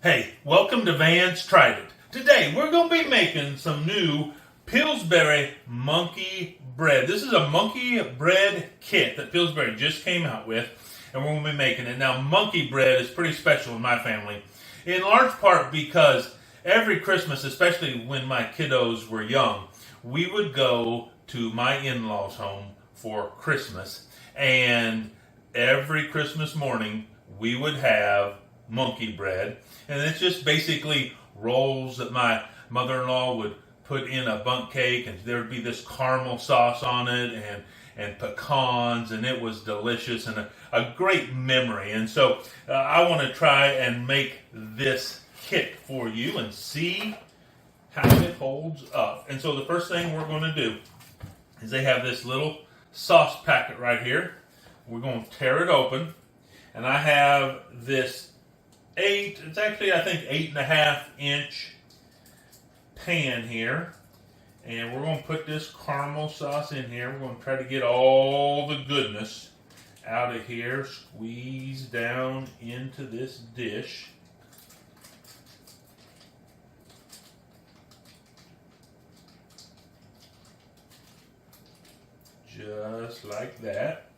Hey, welcome to Vance Tried It. Today we're going to be making some new Pillsbury monkey bread. This is a monkey bread kit that Pillsbury just came out with, and we're going to be making it. Now, monkey bread is pretty special in my family, in large part because every Christmas, especially when my kiddos were young, we would go to my in-laws' home for Christmas, and every Christmas morning we would have monkey bread, and it's just basically rolls that my mother-in-law would put in a bundt cake, and there would be this caramel sauce on it and pecans, and it was delicious and a great memory. And so I want to try and make this kit for you and see how it holds up. And so the first thing we're going to do is they have this little sauce packet right here. We're going to tear it open, and I have this it's actually I think 8.5-inch pan here, and we're going to put this caramel sauce in here. We're going to try to get all the goodness out of here, squeeze down into this dish. Just like that.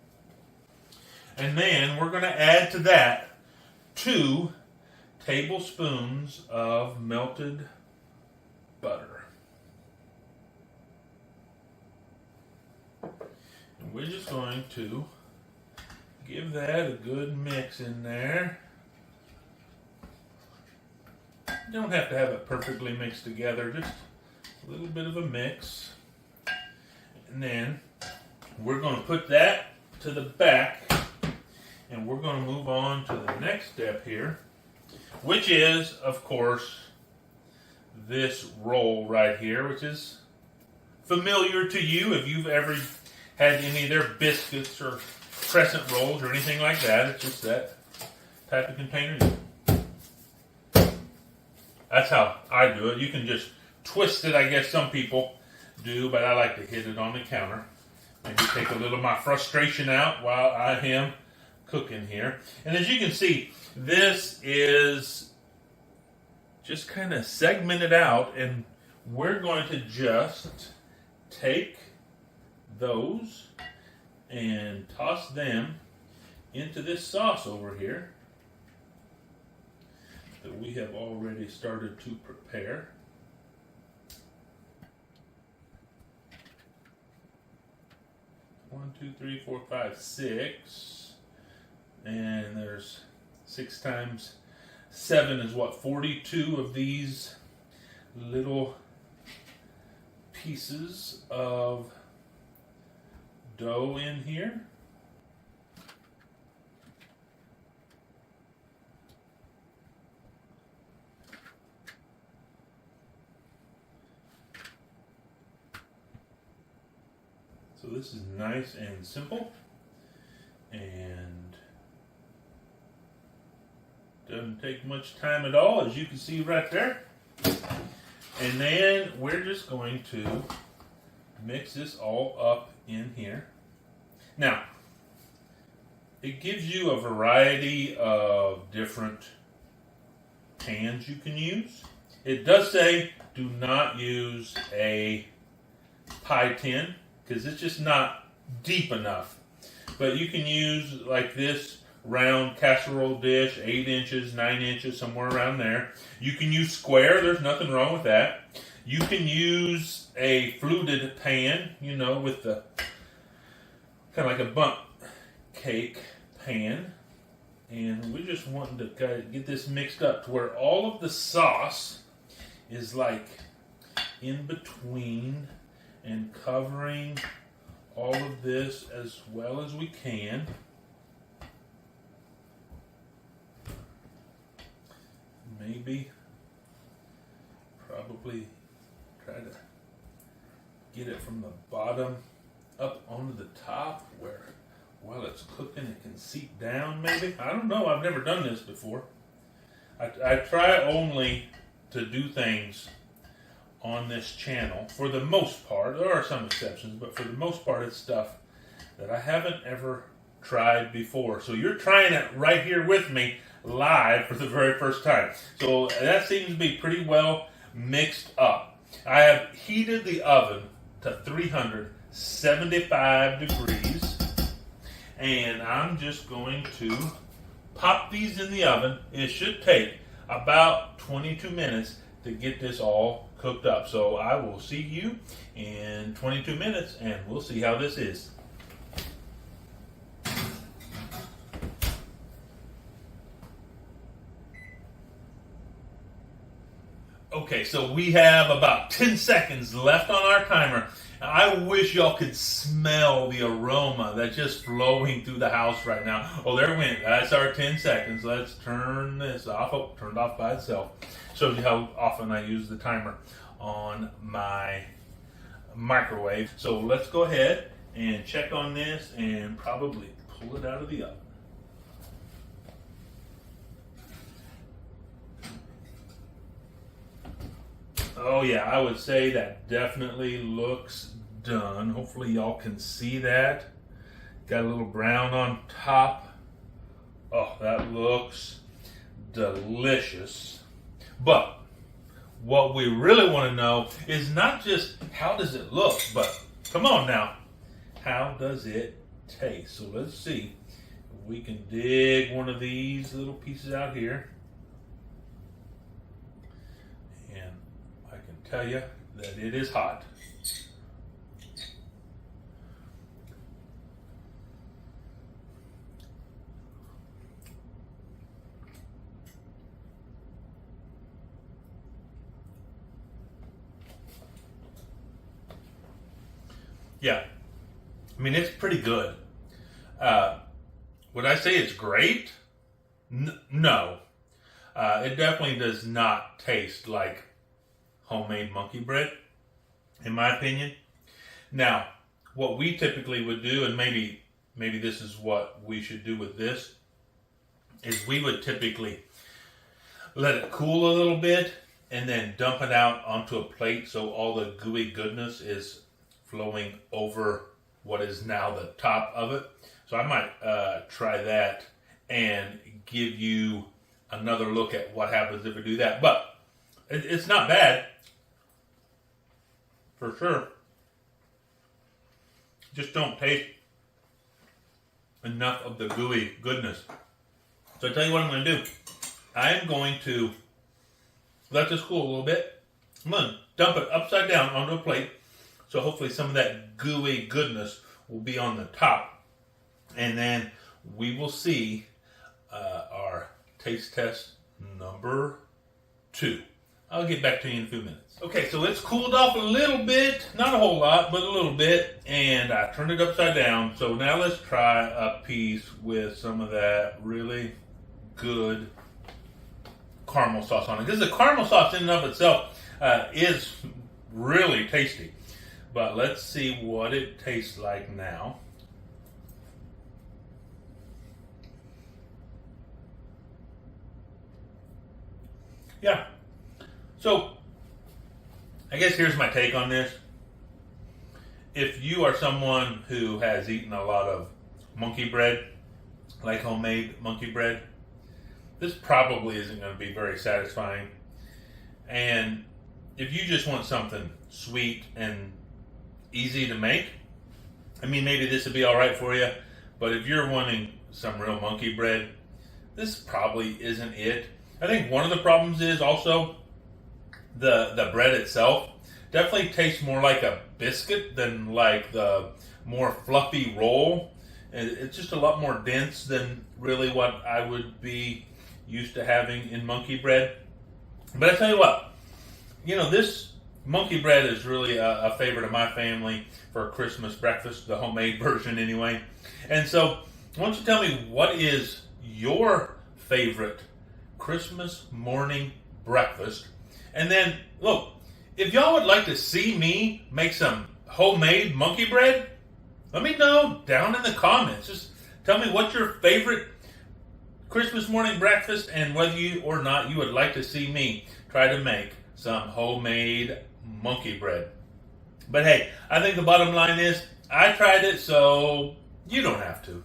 And then we're going to add to that 2 tablespoons of melted butter. And we're just going to give that a good mix in there. You don't have to have it perfectly mixed together, just a little bit of a mix. And then we're going to put that to the back, and we're going to move on to the next step here, which is, of course, this roll right here, which is familiar to you if you've ever had any of their biscuits or crescent rolls or anything like that. It's just that type of container. That's how I do it. You can just twist it, I guess some people do, but I like to hit it on the counter. Maybe take a little of my frustration out while I am cooking here. And as you can see, this is just kind of segmented out, and we're going to just take those and toss them into this sauce over here that we have already started to prepare. One, two, three, four, five, 6. And there's 6 times 7 is what? 42 of these little pieces of dough in here. So this is nice and simple, and doesn't take much time at all, as you can see right there. And then we're just going to mix this all up in here. Now, it gives you a variety of different pans you can use. It does say do not use a pie tin, because it's just not deep enough. But you can use like this round casserole dish, 8 inches, 9 inches, somewhere around there. You can use square, there's nothing wrong with that. You can use a fluted pan, with the kind of like a bundt cake pan. And we're just wanting to kind of get this mixed up to where all of the sauce is like in between and covering all of this as well as we can. Probably try to get it from the bottom up onto the top where while it's cooking it can seep down maybe. I don't know, I've never done this before. I try only to do things on this channel for the most part. There are some exceptions, but for the most part it's stuff that I haven't ever tried before. So you're trying it right here with me live for the very first time. So that seems to be pretty well mixed up. I have heated the oven to 375 degrees, and I'm just going to pop these in the oven. It should take about 22 minutes to get this all cooked up. So I will see you in 22 minutes and we'll see how this is. Okay, so we have about 10 seconds left on our timer. I wish y'all could smell the aroma that's just flowing through the house right now. Oh, there it went. That's our 10 seconds. Let's turn this off. Oh, turned off by itself. Shows you how often I use the timer on my microwave. So let's go ahead and check on this and probably pull it out of the oven. Oh yeah, I would say that definitely looks done. Hopefully y'all can see that. Got a little brown on top. Oh, that looks delicious. But what we really want to know is not just how does it look, but come on now, how does it taste? So let's see if we can dig one of these little pieces out here. Tell you that it is hot. Yeah, I mean it's pretty good. Would I say it's great? No, it definitely does not taste like homemade monkey bread, in my opinion. Now, what we typically would do, and maybe this is what we should do with this, is we would typically let it cool a little bit and then dump it out onto a plate so all the gooey goodness is flowing over what is now the top of it. So I might try that and give you another look at what happens if we do that. But it's not bad. For sure. Just don't taste enough of the gooey goodness. So I tell you what I'm going to do. I'm going to let this cool a little bit. I'm going to dump it upside down onto a plate. So hopefully some of that gooey goodness will be on the top. And then we will see our taste test number 2. I'll get back to you in a few minutes. Okay, so it's cooled off a little bit, not a whole lot, but a little bit, and I turned it upside down. So now let's try a piece with some of that really good caramel sauce on it. Because the caramel sauce in and of itself is really tasty. But let's see what it tastes like now. Yeah. So, I guess here's my take on this. If you are someone who has eaten a lot of monkey bread, like homemade monkey bread, this probably isn't going to be very satisfying. And if you just want something sweet and easy to make, I mean, maybe this would be all right for you. But if you're wanting some real monkey bread, this probably isn't it. I think one of the problems is also the bread itself definitely tastes more like a biscuit than like the more fluffy roll. And it's just a lot more dense than really what I would be used to having in monkey bread. But I tell you what, you know, this monkey bread is really a favorite of my family for Christmas breakfast, the homemade version anyway. And so, why don't you tell me what is your favorite Christmas morning breakfast? And then, look, if y'all would like to see me make some homemade monkey bread, let me know down in the comments. Just tell me what's your favorite Christmas morning breakfast and whether you or not you would like to see me try to make some homemade monkey bread. But hey, I think the bottom line is I tried it, so you don't have to.